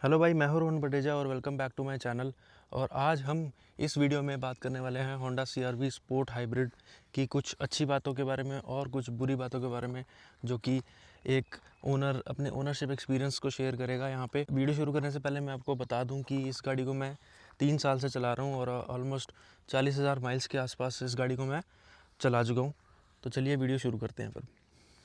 Hello भाई, मैं हूं रोहन बटेजा और welcome back to my channel. और आज हम इस वीडियो में बात करने वाले हैं होंडा CR-V स्पोर्ट हाइब्रिड की कुछ अच्छी बातों के बारे में और कुछ बुरी बातों के बारे में, जो कि एक ओनर अपने ओनरशिप एक्सपीरियंस को शेयर करेगा। यहाँ पे वीडियो शुरू करने से पहले मैं आपको बता दूं कि इस गाड़ी को मैं 3 साल से चला रहा हूँ और ऑलमोस्ट 40,000 माइल्स के आसपास इस गाड़ी को मैं चला चुका हूँ। तो चलिए वीडियो शुरू करते हैं। फिर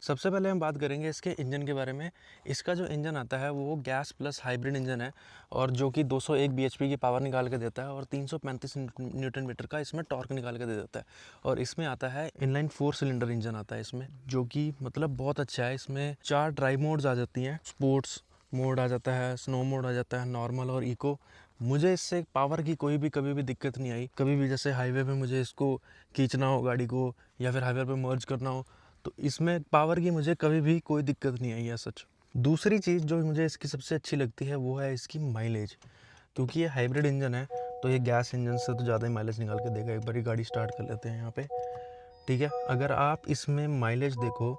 सबसे पहले हम बात करेंगे इसके इंजन के बारे में। इसका जो इंजन आता है वो गैस प्लस हाइब्रिड इंजन है, और जो कि 201 bhp की पावर निकाल के देता है और 335 न्यूटन मीटर का इसमें टॉर्क निकाल के दे देता है। और इसमें आता है इनलाइन 4 सिलेंडर इंजन आता है इसमें, जो कि मतलब बहुत अच्छा है। इसमें 4 ड्राइव मोड्स आ जाती हैं, स्पोर्ट्स मोड आ जाता है, स्नो मोड आ जाता है, नॉर्मल और इको। मुझे इससे पावर की कोई भी कभी भी दिक्कत नहीं आई। कभी भी जैसे हाईवे पे मुझे इसको खींचना हो गाड़ी को, या फिर हाईवे पे मर्ज करना हो, तो इसमें पावर की मुझे कभी भी कोई दिक्कत नहीं आई है सच। दूसरी चीज़ जो मुझे इसकी सबसे अच्छी लगती है वो है इसकी माइलेज। क्योंकि ये हाइब्रिड इंजन है तो ये गैस इंजन से तो ज़्यादा ही माइलेज निकाल के देगा। एक बार गाड़ी स्टार्ट कर लेते हैं यहाँ पे, ठीक है। अगर आप इसमें माइलेज देखो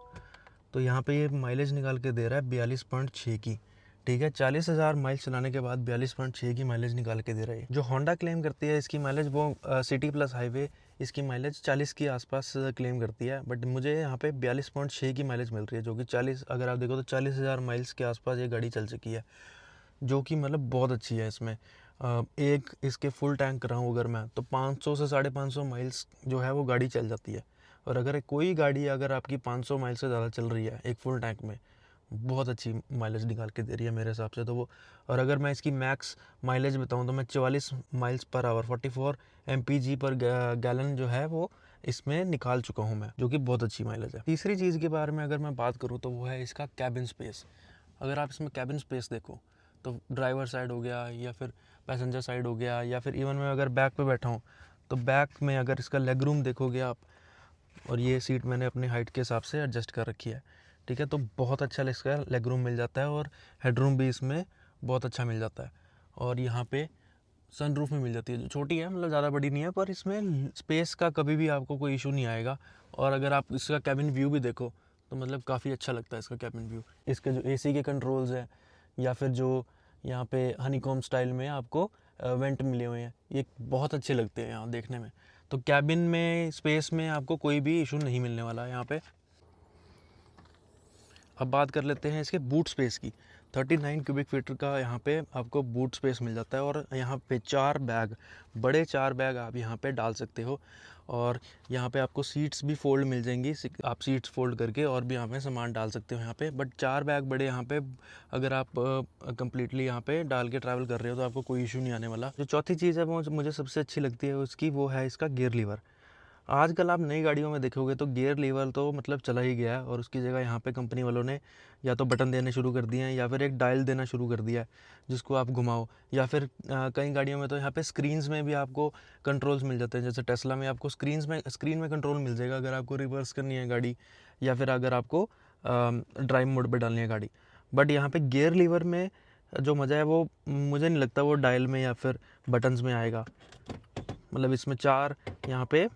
तो यहाँ पे ये माइलेज निकाल के दे रहा है 42.6 की, ठीक है। 40,000 माइल चलाने के बाद 42.6 की माइलेज निकाल के दे रहा है। जो होंडा क्लेम करती है इसकी माइलेज, वो सिटी प्लस हाईवे इसकी माइलेज 40 के आसपास क्लेम करती है, बट मुझे यहाँ पे 42.6 की माइलेज मिल रही है, जो कि 40, अगर आप देखो तो 40,000 माइल्स के आसपास ये गाड़ी चल चुकी है, जो कि मतलब बहुत अच्छी है। इसमें एक इसके फुल टैंक कराऊँ अगर मैं, तो 500 से 550 माइल्स जो है वो गाड़ी चल जाती है। और अगर कोई गाड़ी अगर आपकी 500 माइल से ज़्यादा चल रही है एक फुल टैंक में, बहुत अच्छी माइलेज निकाल के दे रही है मेरे हिसाब से तो वो। और अगर मैं इसकी मैक्स माइलेज बताऊं तो मैं 44 माइल्स पर आवर 44 mpg पर गैलन जो है वो इसमें निकाल चुका हूं मैं, जो कि बहुत अच्छी माइलेज है। तीसरी चीज़ के बारे में अगर मैं बात करूं तो वो है इसका कैबिन स्पेस। अगर आप इसमें कैबिन स्पेस देखो तो ड्राइवर साइड हो गया या फिर पैसेंजर साइड हो गया, या फिर इवन मैं अगर बैक पे बैठा हूँ तो बैक में अगर इसका लेग रूम देखोगे आप, और ये सीट मैंने अपनी हाइट के हिसाब से एडजस्ट कर रखी है, ठीक है। तो बहुत अच्छा इसका लेग रूम मिल जाता है और हेडरूम भी इसमें बहुत अच्छा मिल जाता है। और यहाँ पे सनरूफ में मिल जाती है, जो छोटी है, मतलब ज़्यादा बड़ी नहीं है, पर इसमें स्पेस का कभी भी आपको कोई इशू नहीं आएगा। और अगर आप इसका कैबिन व्यू भी देखो तो मतलब काफ़ी अच्छा लगता है इसका कैबिन व्यू। इसके जो AC के कंट्रोल्स हैं, या फिर जो यहाँ पे हनीकॉम स्टाइल में आपको वेंट मिले हुए हैं, ये बहुत अच्छे लगते हैं यहाँ देखने में। तो कैबिन में स्पेस में आपको कोई भी इशू नहीं मिलने वाला है यहाँ पे। अब बात कर लेते हैं इसके बूट स्पेस की। 39 क्यूबिक फीट का यहाँ पे आपको बूट स्पेस मिल जाता है, और यहाँ पे 4 बैग, बड़े 4 बैग आप यहाँ पे डाल सकते हो। और यहाँ पे आपको सीट्स भी फोल्ड मिल जाएंगी, आप सीट्स फोल्ड करके और भी यहाँ पे सामान डाल सकते हो यहाँ पे। बट 4 बैग बड़े यहाँ पे अगर आप कंप्लीटली यहाँ पे डाल के ट्रैवल कर रहे हो तो आपको कोई इशू नहीं आने वाला। जो चौथी चीज़ है वो मुझे सबसे अच्छी लगती है उसकी, वो है इसका गियर लीवर। आजकल आप नई गाड़ियों में देखोगे तो गियर लीवर तो मतलब चला ही गया है, और उसकी जगह यहाँ पे कंपनी वालों ने या तो बटन देने शुरू कर दिए हैं या फिर एक डायल देना शुरू कर दिया है जिसको आप घुमाओ। या फिर कई गाड़ियों में तो यहाँ पे स्क्रीन्स में भी आपको कंट्रोल्स मिल जाते हैं। जैसे टेस्ला में आपको स्क्रीन में कंट्रोल मिल जाएगा अगर आपको रिवर्स करनी है गाड़ी, या फिर अगर आपको ड्राइव मोड पर डालनी है गाड़ी। बट यहाँ पे गियर लीवर में जो मज़ा है वो मुझे नहीं लगता वो डायल में या फिर बटन्स में आएगा। मतलब इसमें 4 यहाँ पे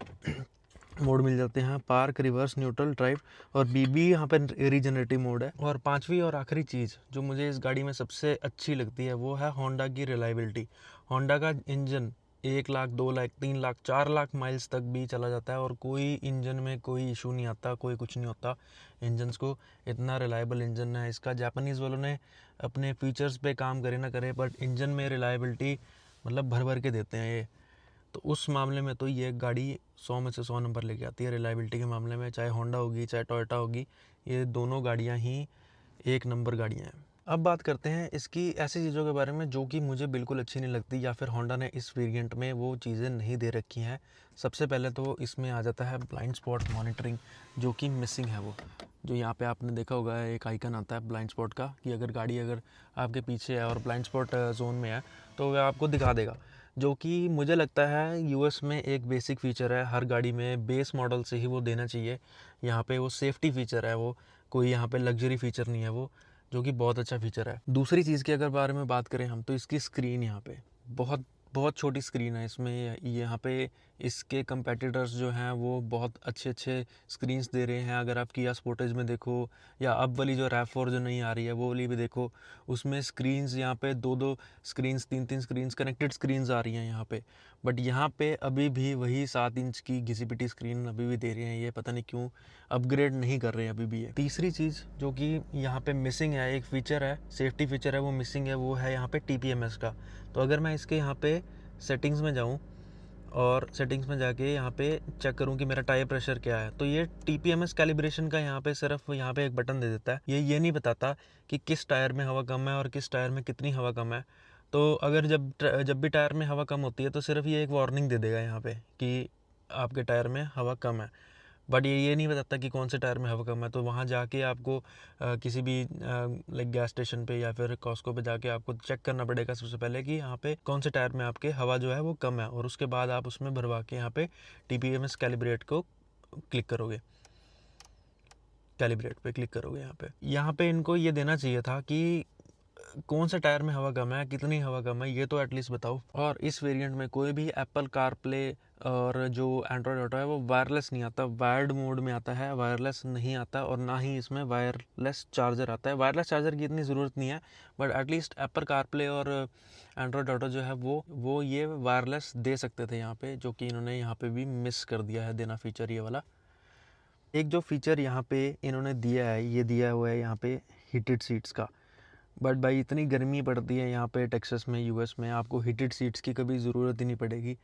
मोड मिल जाते हैं, पार्क, रिवर्स, न्यूट्रल, ड्राइव, और BB यहाँ पे रीजनरेटिव मोड है। और पांचवी और आखिरी चीज़ जो मुझे इस गाड़ी में सबसे अच्छी लगती है वो है होंडा की रिलायबिलिटी। होंडा का इंजन 1 लाख, 2 लाख, 3 लाख, 4 लाख माइल्स तक भी चला जाता है और कोई इंजन में कोई इशू नहीं आता, कोई कुछ नहीं होता इंजन्स को। इतना रिलायबल इंजन है इसका। जापानीज़ वालों ने अपने फीचर्स पे काम करे ना करे, बट इंजन में रिलायबिलिटी मतलब भर भर के देते हैं ये। तो उस मामले में तो ये गाड़ी 100 में से 100 नंबर लेके आती है रिलायबिलिटी के मामले में। चाहे होंडा होगी चाहे टोयोटा होगी, ये दोनों गाड़ियाँ ही 1 नंबर गाड़ियाँ हैं। अब बात करते हैं इसकी ऐसी चीज़ों के बारे में जो कि मुझे बिल्कुल अच्छी नहीं लगती, या फिर होंडा ने इस वेरिएंट में वो चीज़ें नहीं दे रखी हैं। सबसे पहले तो इसमें आ जाता है ब्लाइंड स्पॉट मॉनिटरिंग, जो कि मिसिंग है। वो जो यहाँ पे आपने देखा होगा एक आइकन आता है ब्लाइंड स्पॉट का, कि अगर गाड़ी अगर आपके पीछे है और ब्लाइंड स्पॉट जोन में है तो वह आपको दिखा देगा, जो कि मुझे लगता है US में एक बेसिक फ़ीचर है। हर गाड़ी में बेस मॉडल से ही वो देना चाहिए। यहाँ पे वो सेफ्टी फ़ीचर है, वो कोई यहाँ पे लग्जरी फ़ीचर नहीं है वो, जो कि बहुत अच्छा फ़ीचर है। दूसरी चीज़ की अगर बारे में बात करें हम, तो इसकी स्क्रीन यहाँ पे बहुत बहुत छोटी स्क्रीन है इसमें। यहाँ पे इसके कंपेटिटर्स जो हैं वो बहुत अच्छे अच्छे स्क्रीन्स दे रहे हैं। अगर आप किया स्पोर्टेज में देखो या अब वाली जो RAV4 जो नहीं आ रही है वो वाली भी देखो, उसमें स्क्रीन्स यहाँ पे 2-2 स्क्रीन्स 3-3 स्क्रीन्स कनेक्टेड स्क्रीन्स आ रही हैं यहाँ पे। बट यहाँ पे अभी भी वही 7 इंच की घिसी पिटी स्क्रीन अभी भी दे रहे हैं। ये पता नहीं क्यों अपग्रेड नहीं कर रहे हैं अभी भी। ये तीसरी चीज़ जो कि यहाँ पे मिसिंग है, एक फ़ीचर है, सेफ्टी फीचर है, वो मिसिंग है, वो है यहाँ पे TPMS का। तो अगर मैं इसके यहाँ पे सेटिंग्स में जाऊँ और सेटिंग्स में जाके यहाँ पे चेक करूँ कि मेरा टायर प्रेशर क्या है, तो ये TPMS कैलिब्रेशन का यहाँ पे सिर्फ यहाँ पे एक बटन दे देता है। ये नहीं बताता कि किस टायर में हवा कम है और किस टायर में कितनी हवा कम है। तो अगर जब भी टायर में हवा कम होती है तो सिर्फ ये एक वार्निंग दे देगा यहाँ पे कि आपके टायर में हवा कम है, बट ये नहीं बताता कि कौन से टायर में हवा कम है। तो वहाँ जाके आपको किसी भी लाइक गैस स्टेशन पे या फिर कॉस्को पे जाके आपको चेक करना पड़ेगा सबसे पहले कि यहाँ पे कौन से टायर में आपके हवा जो है वो कम है, और उसके बाद आप उसमें भरवा के यहाँ पे TPMS कैलिब्रेट को क्लिक करोगे, कैलिब्रेट पे क्लिक करोगे। यहाँ पे इनको ये देना चाहिए था कि कौन से टायर में हवा कम है, कितनी हवा कम है, ये तो एटलीस्ट बताओ। और इस वेरिएंट में कोई भी एप्पल कारप्ले और जो एंड्रॉयड ऑटो है वो वायरलेस नहीं आता, वायर्ड मोड में आता है, वायरलेस नहीं आता। और ना ही इसमें वायरलेस चार्जर आता है। वायरलेस चार्जर की इतनी ज़रूरत नहीं है, बट एटलीस्ट एप्पल कारप्ले और एंड्रॉयड ऑटो जो है वो ये वायरलेस दे सकते थे यहाँ पे, जो कि इन्होंने यहाँ पे भी मिस कर दिया है देना फ़ीचर ये वाला। एक जो फ़ीचर यहाँ पे इन्होंने दिया है, ये दिया हुआ है यहाँ पे हीटेड सीट्स का। बट भाई इतनी गर्मी पड़ती है यहाँ पे टेक्सास में, US में, आपको हीटेड सीट्स की कभी ज़रूरत ही नहीं पड़ेगी।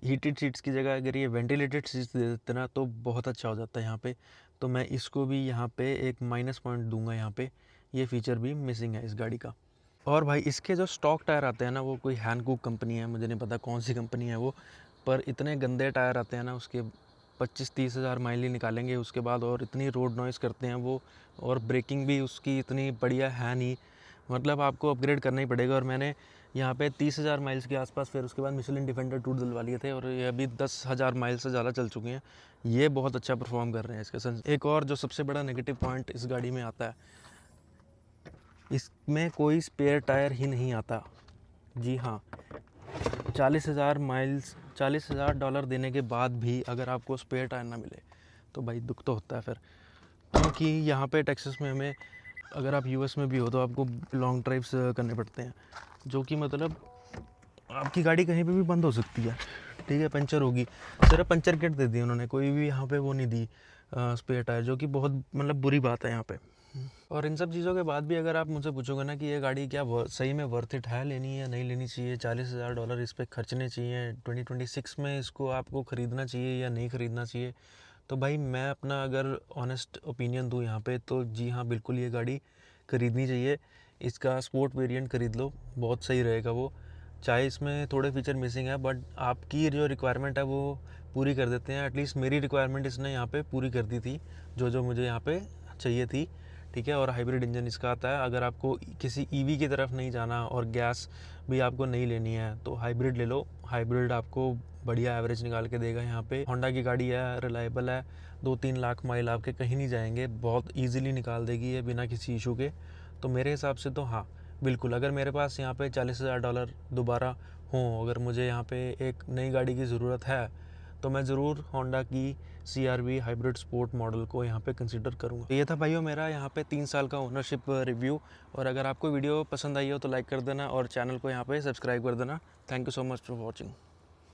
हीटेड सीट्स की जगह अगर ये वेंटिलेटेड सीट्स दे देते ना तो बहुत अच्छा हो जाता है यहाँ पे। तो मैं इसको भी यहाँ पे एक माइनस पॉइंट दूंगा यहाँ पे। ये फ़ीचर भी मिसिंग है इस गाड़ी का। और भाई इसके जो स्टॉक टायर आते हैं ना, वो कोई हैनकुक कंपनी है, मुझे नहीं पता कौन सी कंपनी है वो, पर इतने गंदे टायर आते हैं ना, उसके 25-30 हज़ार माइल ही निकालेंगे उसके बाद, और इतनी रोड नॉइज़ करते हैं वो, और ब्रेकिंग भी उसकी इतनी बढ़िया है नहीं। मतलब आपको अपग्रेड करना ही पड़ेगा। और मैंने यहाँ पे 30,000 माइल्स के आसपास, फिर उसके बाद मिशेलिन डिफेंडर 2 डलवा लिए थे, और ये अभी 10,000 माइल से ज़्यादा चल चुके हैं। ये बहुत अच्छा परफॉर्म कर रहे हैं इसके संग। एक और जो सबसे बड़ा नेगेटिव पॉइंट इस गाड़ी में आता है, इसमें कोई स्पेयर टायर ही नहीं आता। जी हाँ, 40,000 माइल्स, $40,000 देने के बाद भी अगर आपको स्पेयर टायर ना मिले तो भाई दुख तो होता है फिर। क्योंकि यहाँ पे टेक्सास में हमें, अगर आप US में भी हो तो आपको लॉन्ग ड्राइव्स करने पड़ते हैं, जो कि मतलब आपकी गाड़ी कहीं पे भी बंद हो सकती है, ठीक है, पंचर होगी। सिर्फ पंचर किट दे दी उन्होंने, कोई भी यहाँ पे वो नहीं दी स्पेयर टायर, जो कि बहुत मतलब बुरी बात है यहाँ पे। और इन सब चीज़ों के बाद भी अगर आप मुझसे पूछोगे ना कि ये गाड़ी क्या सही में वर्थ इट है लेनी या नहीं लेनी चाहिए, $40,000 इस पर खर्चने चाहिए, 2026 में इसको आपको ख़रीदना चाहिए या नहीं ख़रीदना चाहिए, तो भाई मैं अपना अगर ऑनेस्ट ओपिनियन दूँ यहाँ पे, तो जी हाँ बिल्कुल ये गाड़ी ख़रीदनी चाहिए। इसका स्पोर्ट वेरिएंट ख़रीद लो, बहुत सही रहेगा वो। चाहे इसमें थोड़े फीचर मिसिंग है, बट आपकी जो रिक्वायरमेंट है वो पूरी कर देते हैं। एटलीस्ट मेरी रिक्वायरमेंट इसने यहाँ पे पूरी कर दी थी, जो मुझे यहाँ पे चाहिए थी, ठीक है। और हाइब्रिड इंजन इसका आता है। अगर आपको किसी EV की तरफ नहीं जाना और गैस भी आपको नहीं लेनी है तो हाइब्रिड ले लो। हाइब्रिड आपको बढ़िया एवरेज निकाल के देगा। यहाँ पे होंडा की गाड़ी है, रिलायबल है, 2-3 लाख माइल आपके कहीं नहीं जाएंगे, बहुत ईजिली निकाल देगी ये बिना किसी इशू के। तो मेरे हिसाब से तो हाँ बिल्कुल, अगर मेरे पास यहाँ पे $40,000 दोबारा हों, अगर मुझे यहाँ पे एक नई गाड़ी की ज़रूरत है, तो मैं ज़रूर होंडा की CR-V हाइब्रिड स्पोर्ट मॉडल को यहाँ पे कंसीडर करूँगा। ये था भाइयों मेरा यहाँ पे 3 साल का ओनरशिप रिव्यू। और अगर आपको वीडियो पसंद आई हो तो लाइक कर देना और चैनल को यहाँ पे सब्सक्राइब कर देना। Thank you so much for watching.